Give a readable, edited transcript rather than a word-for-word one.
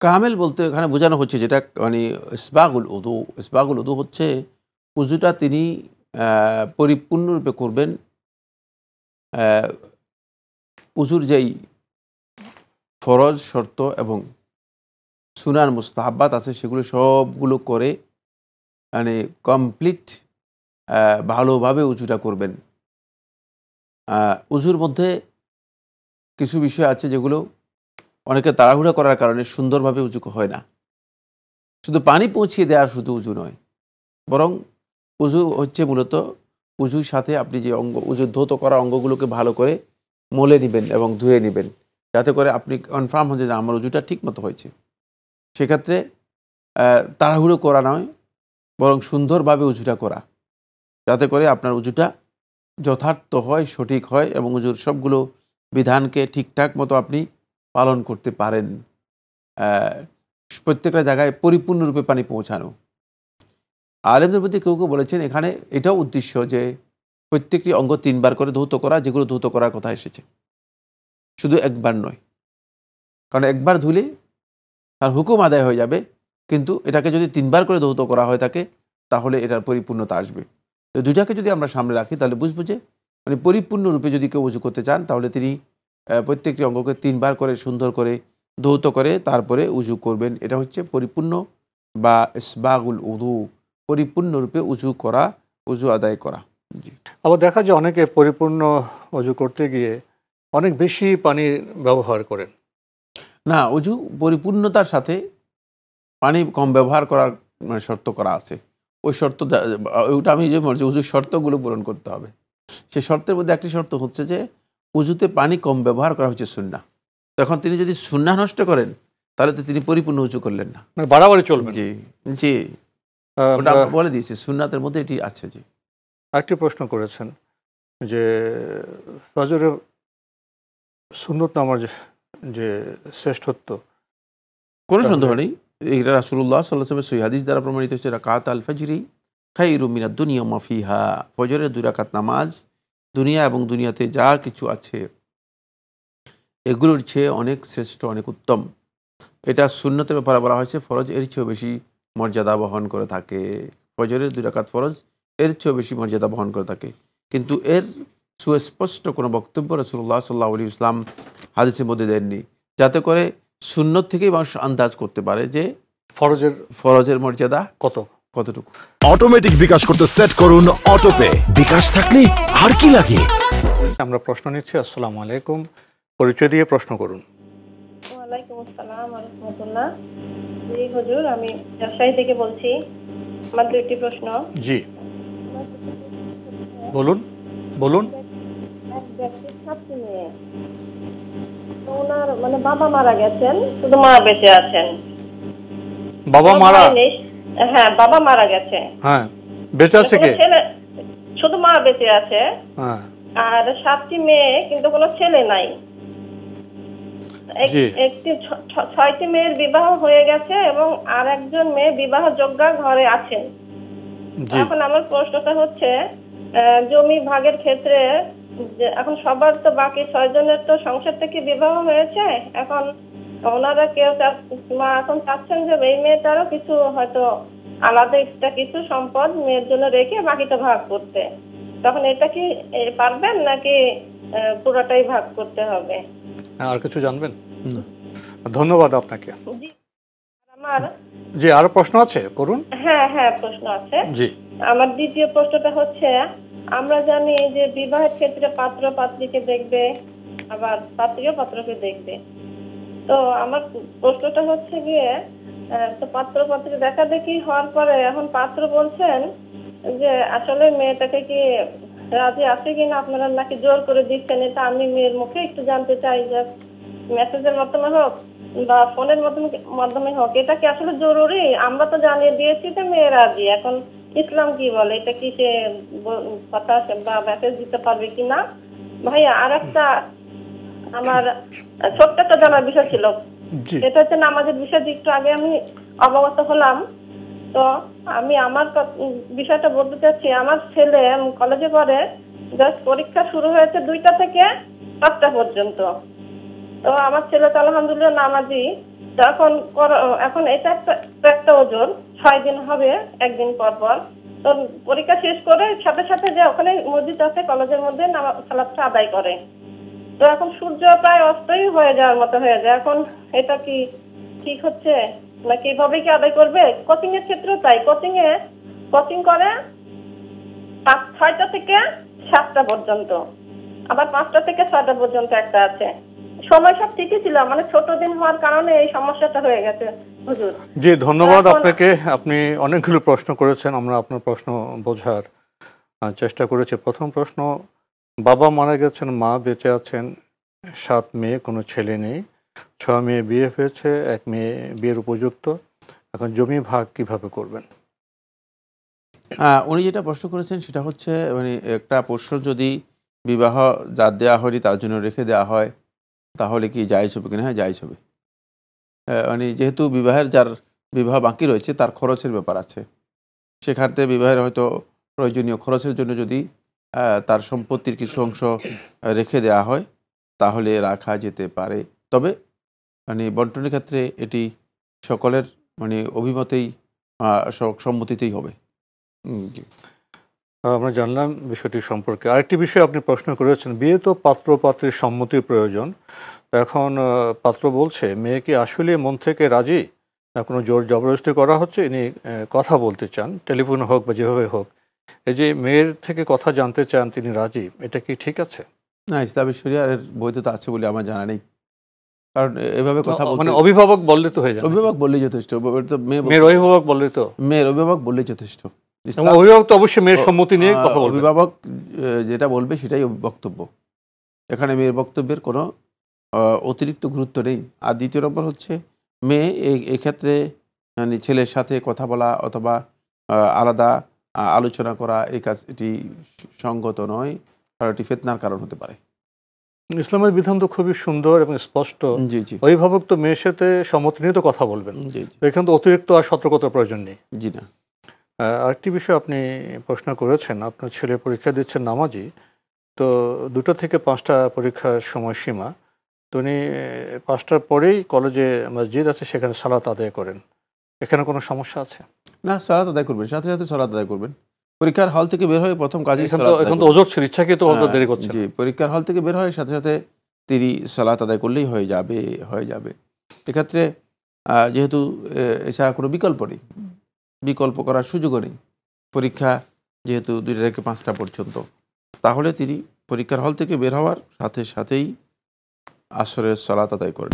কামেল বলতে এখানে বোঝানো হচ্ছে যেটা মানে ইসবাগুল উদু হচ্ছে উজুটা তিনি পরিপূর্ণরূপে করবেন। উজুর যেই ফরজ শর্ত এবং সুনান মুস্তাহাব্বাত আছে সেগুলো সবগুলো করে মানে কমপ্লিট ভালোভাবে উজুটা করবেন। উজুর মধ্যে কিছু বিষয় আছে যেগুলো অনেকে তাড়াহুড়া করার কারণে সুন্দরভাবে উজু হয় না। শুধু পানি পৌঁছিয়ে দেওয়ার শুধু উজু নয়, বরং উজু হচ্ছে মূলত উজুর সাথে আপনি যে উজু ধৌত করা অঙ্গগুলোকে ভালো করে মলে নেবেন এবং ধুয়ে নেবেন, যাতে করে আপনি কনফার্ম হন যে আমার উজুটা ঠিক মতো হয়েছে। সেক্ষেত্রে তাড়াহুড়ো করা নয়, বরং সুন্দরভাবে উজুটা করা, যাতে করে আপনার উজুটা যথার্থ হয়, সঠিক হয় এবং উজুর সবগুলো বিধানকে ঠিকঠাক মতো আপনি পালন করতে পারেন। প্রত্যেকটা জায়গায় পরিপূর্ণরূপে পানি পৌঁছানো। আলেমদের মধ্যে কেউ কেউ বলেছেন এখানে এটাও উদ্দেশ্য যে প্রত্যেকটি অঙ্গ 3 বার করে ধৌত করা, যেগুলো ধৌত করার কথা এসেছে, শুধু একবার নয়। কারণ একবার ধুলে তার হুকুম আদায় হয়ে যাবে, কিন্তু এটাকে যদি 3 বার করে ধৌত করা হয় থাকে, তাহলে এটার পরিপূর্ণতা আসবে। তো দুইটাকে যদি আমরা সামনে রাখি তাহলে বুঝবো যে মানে পরিপূর্ণরূপে যদি কেউ উজু করতে চান তাহলে তিনি প্রত্যেকটি অঙ্গকে 3 বার করে সুন্দর করে ধৌত করে তারপরে উজু করবেন। এটা হচ্ছে পরিপূর্ণ বা ইসবাগুল উযু, পরিপূর্ণরূপে উজু করা, উজু আদায় করা। জি। আবার দেখা যায় অনেকে পরিপূর্ণ অজু করতে গিয়ে অনেক বেশি পানি ব্যবহার করেন। না, উজু পরিপূর্ণতার সাথে পানি কম ব্যবহার করার শর্ত করা আছে। ওই শর্ত ওইটা আমি যে বলছি উজুর শর্তগুলো পূরণ করতে হবে। সেই শর্তের মধ্যে একটি শর্ত হচ্ছে যে উজুতে পানি কম ব্যবহার করা হচ্ছে সুন্নাহ। তখন তিনি যদি সুন্নাহ নষ্ট করেন তাহলে তো তিনি পরিপূর্ণ উজু করলেন না, মানে বাড়াবাড়ি চলবে। জি জি, ওটা বলে দিয়েছি সুন্নাতের মধ্যে এটি আছে। জি, আরেকটি প্রশ্ন করেছেন যে ফজরের সুন্নত নামাজ যে শ্রেষ্ঠত্ব, কোনো সন্দেহ নেই। এটা রাসূলুল্লাহ সাল্লাল্লাহু আলাইহি ওয়াসাল্লামের সহিহ হাদিস দ্বারা প্রমাণিত হচ্ছে রাকাত আল ফজরি খায়রুম মিনাদ দুনিয়া ওয়া মা ফিহা। ফজরের 2 রাকাত নামাজ দুনিয়া এবং দুনিয়াতে যা কিছু আছে এগুলোর চেয়ে অনেক শ্রেষ্ঠ, অনেক উত্তম। এটা সুন্নতের ব্যাপারে বলা হয়েছে ফরজ এর চেয়েও বেশি মর্যাদা বহন করে থাকে। ফজরের 2 রাকাত ফরজ এর চেয়েও বেশি মর্যাদা বহন করে থাকে, কিন্তু এর সুস্পষ্ট কোনো বক্তব্য রাসূলুল্লাহ সাল্লাল্লাহু আলাইহি ওয়াসাল্লাম হাদিসের মধ্যে দেননি, যাতে করে সুন্নত থেকেই মানুষ আন্দাজ করতে পারে যে ফরজের মর্যাদা কতটুকু। অটোমেটিক বিকাশ করতে সেট করুন অটোপে। বিকাশ থাকলে আর কি লাগে। আমরা প্রশ্ন নিচ্ছি। আসসালামু আলাইকুম, পরিচয় দিয়ে প্রশ্ন করুন। ওয়ালাইকুম আসসালাম ওয়া রাহমাতুল্লাহ। জি হুজুর, আমি রাজশাহী থেকে বলছি। আমার দুইটি প্রশ্ন। জি বলুন বলুন। এক ব্যক্তির 7টি মেয়ে, তো ওনার মানে বাবা মারা গেছেন, শুধু মা বেঁচে আছেন। বাবা মারা? হ্যাঁ, বাবা মারা গেছে। হ্যাঁ, বেঁচে আছে কে? শুধু মা বেঁচে আছে। হ্যাঁ, আর 7টি মেয়ে, কিন্তু কোনো ছেলে নাই। একটি 6টি মেয়ের বিবাহ হয়ে গেছে এবং আর একজন মেয়ে বিবাহ যোগ্যা ঘরে আছেন। এখন আমার প্রশ্নটা হচ্ছে জমি ভাগের ক্ষেত্রে এখন সবার তো বাকি 6 জনের তো সংসার থেকে বিবাহ হয়েছে। এখন ওনারা কেউ এখন চাচ্ছেন যে এই মেয়েটারও কিছু হয়তো আলাদা এক্সট্রা কিছু সম্পদ মেয়ের জন্য রেখে বাকিটা ভাগ করতে। তখন এটা কি পারবেন নাকি পুরোটাই ভাগ করতে হবে? আর কিছু জানবেন? ধন্যবাদ আপনাকে। জি, আরো প্রশ্ন আছে, করুন। হ্যাঁ হ্যাঁ, প্রশ্ন আছে। জি, আমার দ্বিতীয় প্রশ্নটা হচ্ছে, আমরা জানি যে বিবাহের ক্ষেত্রে পাত্র পাত্রীকে দেখবে, আবার পাত্রীও পাত্রকে দেখবে। তো আমার প্রশ্নটা হচ্ছে গিয়ে, তো পাত্র পাত্রী দেখা দেখি হওয়ার পরে এখন পাত্র বলছেন যে আসলে মেয়েটাকে কি রাজি আছে কিনা, আপনারা নাকি জোর করে দিচ্ছেন। এটা আমি মেয়ের মুখে একটু জানতে চাই, যে মেসেজের মাধ্যমে হোক বা ফোনের মাধ্যমে হোক, এটা কি আসলে জরুরি? আমরা তো জানিয়ে দিয়েছি যে মেয়ে রাজি, এখন ইসলাম কি বলে, এটা কি সে কথা বা মেসেজ দিতে পারবে কিনা? ভাইয়া, আর একটা আমার ছোট্ট একটা জানার বিষয় ছিল, এটা হচ্ছে নামাজের বিষয়। একটু আগে আমি অবগত হলাম, তো আমি আমার বিষয়টা বলতে চাচ্ছি। আমার ছেলে কলেজে পড়ে, জাস্ট পরীক্ষা শুরু হয়েছে 2টা থেকে 5টা পর্যন্ত। তো আমার ছেলে তো আলহামদুলিল্লাহ নামাজি, তো এখন এটা একটা ওজন 6 দিন হবে একদিন পর পর। তো পরীক্ষা শেষ করে সাথে সাথে যে ওখানে মসজিদ আছে কলেজের মধ্যে সালাতটা আদায় করে। তো এখন সূর্য প্রায় অস্তই হয়ে যাওয়ার মতো হয়ে যায়। এখন এটা কি ঠিক হচ্ছে নাকি এভাবে কি আদায় করবে? কোচিং এর ক্ষেত্রেও তাই, কোচিং করে 6টা থেকে 7টা পর্যন্ত, আবার 5টা থেকে 6টা পর্যন্ত একটা আছে। সময় সব ঠিকই ছিল, মানে ছোট দিন হওয়ার কারণে এই সমস্যাটা হয়ে গেছে হুজুর। জি, ধন্যবাদ আপনাকে। আপনি অনেকগুলো প্রশ্ন করেছেন, আমরা আপনার প্রশ্ন বোঝার চেষ্টা করেছি। প্রথম প্রশ্ন, বাবা মারা গেছেন, মা বেঁচে আছেন, 7 মেয়ে, কোনো ছেলে নেই, 6 মেয়ে বিয়ে হয়েছে, 1 মেয়ে বিয়ের উপযুক্ত, এখন জমি ভাগ কিভাবে করবেন? উনি যেটা প্রশ্ন করেছেন সেটা হচ্ছে মানে একটা পোষ্য যদি বিবাহ যার দেওয়া হয়নি তার জন্য রেখে দেওয়া হয় তাহলে কি জায়েজ হবে কিনা? হ্যাঁ, জায়েজ হবে। মানে যেহেতু যার বিবাহ বাকি রয়েছে তার খরচের ব্যাপার আছে, সেখান থেকে বিবাহের হয়তো প্রয়োজনীয় খরচের জন্য যদি তার সম্পত্তির কিছু অংশ রেখে দেওয়া হয় তাহলে রাখা যেতে পারে। তবে মানে বন্টনের ক্ষেত্রে এটি সকলের মানে অভিমতেই সম্মতিতেই হবে। জি। আমরা জানলাম বিষয়টি সম্পর্কে। আরেকটি বিষয় আপনি প্রশ্ন করেছেন, বিয়ে তো পাত্র পাত্রীর সম্মতির প্রয়োজন। এখন পাত্র বলছে মেয়ে কি আসলে মন থেকে রাজি, না কোনো জোর জবরদস্তি করা হচ্ছে, ইনি কথা বলতে চান, টেলিফোন হোক বা যেভাবে হোক। এই যে মেয়ের থেকে কথা জানতে চান, তিনি রাজি, এটা কি ঠিক আছে? না, ইসলামী শরিয়ার বৈধতা আছে বলে আমার জানা নেই। কারণ এভাবে কথা মানে বলতে অভিভাবক বললে তো হয়ে যাবে। অভিভাবক বললেই যথেষ্ট। মেয়ের অভিভাবক বললে তো, মেয়ের অভিভাবক বললেই যথেষ্ট। অভিভাবক তো অবশ্যই মেয়ের সম্মতি নিয়ে কথা বলবে। অভিভাবক যেটা বলবে সেটাই বক্তব্য, এখানে মেয়ের বক্তব্যের কোনো অতিরিক্ত গুরুত্ব নেই। আর দ্বিতীয় নম্বর হচ্ছে মেয়ে এই ক্ষেত্রে মানে ছেলের সাথে কথা বলা অথবা আলাদা আলোচনা করা এই কাজ এটি সঙ্গত নয়, কারণ এটি ফিতনার কারণ হতে পারে। ইসলামের বিধান তো খুবই সুন্দর এবং স্পষ্ট। জি জি। অভিভাবক তো মেয়ের সাথে সম্মতি নিয়ে তো কথা বলবেন, জি জি। এখানে তো অতিরিক্ত আর সতর্কতার প্রয়োজন নেই। জি না। আরেকটি বিষয় আপনি প্রশ্ন করেছেন, আপনার ছেলে পরীক্ষা দিচ্ছেন নামাজি, তো 2টা থেকে 5টা পরীক্ষার সময়সীমা, তো উনি 5টার পরেই কলেজে মসজিদ আছে সেখানে সালাত আদায় করেন, এখানে কোনো সমস্যা আছে? না, সালাত আদায় করবেন, সাথে সাথে সালাত আদায় করবেন। পরীক্ষার হল থেকে বের হয়ে প্রথম কাজই এখন তো ওজর ছিল, ইচ্ছাকৃত দেরি করছেন। জি, পরীক্ষার হল থেকে বের হয়ে সাথে সাথে তিনি সালাত আদায় করলেই হয়ে যাবে। এক্ষেত্রে যেহেতু এছাড়া কোনো বিকল্প নেই, বিকল্প করার সুযোগও নেই, পরীক্ষা যেহেতু 2টা থেকে 5টা পর্যন্ত, তাহলে তিনি পরীক্ষার হল থেকে বের হওয়ার সাথে সাথেই আসরের সালাত আদায় করেন।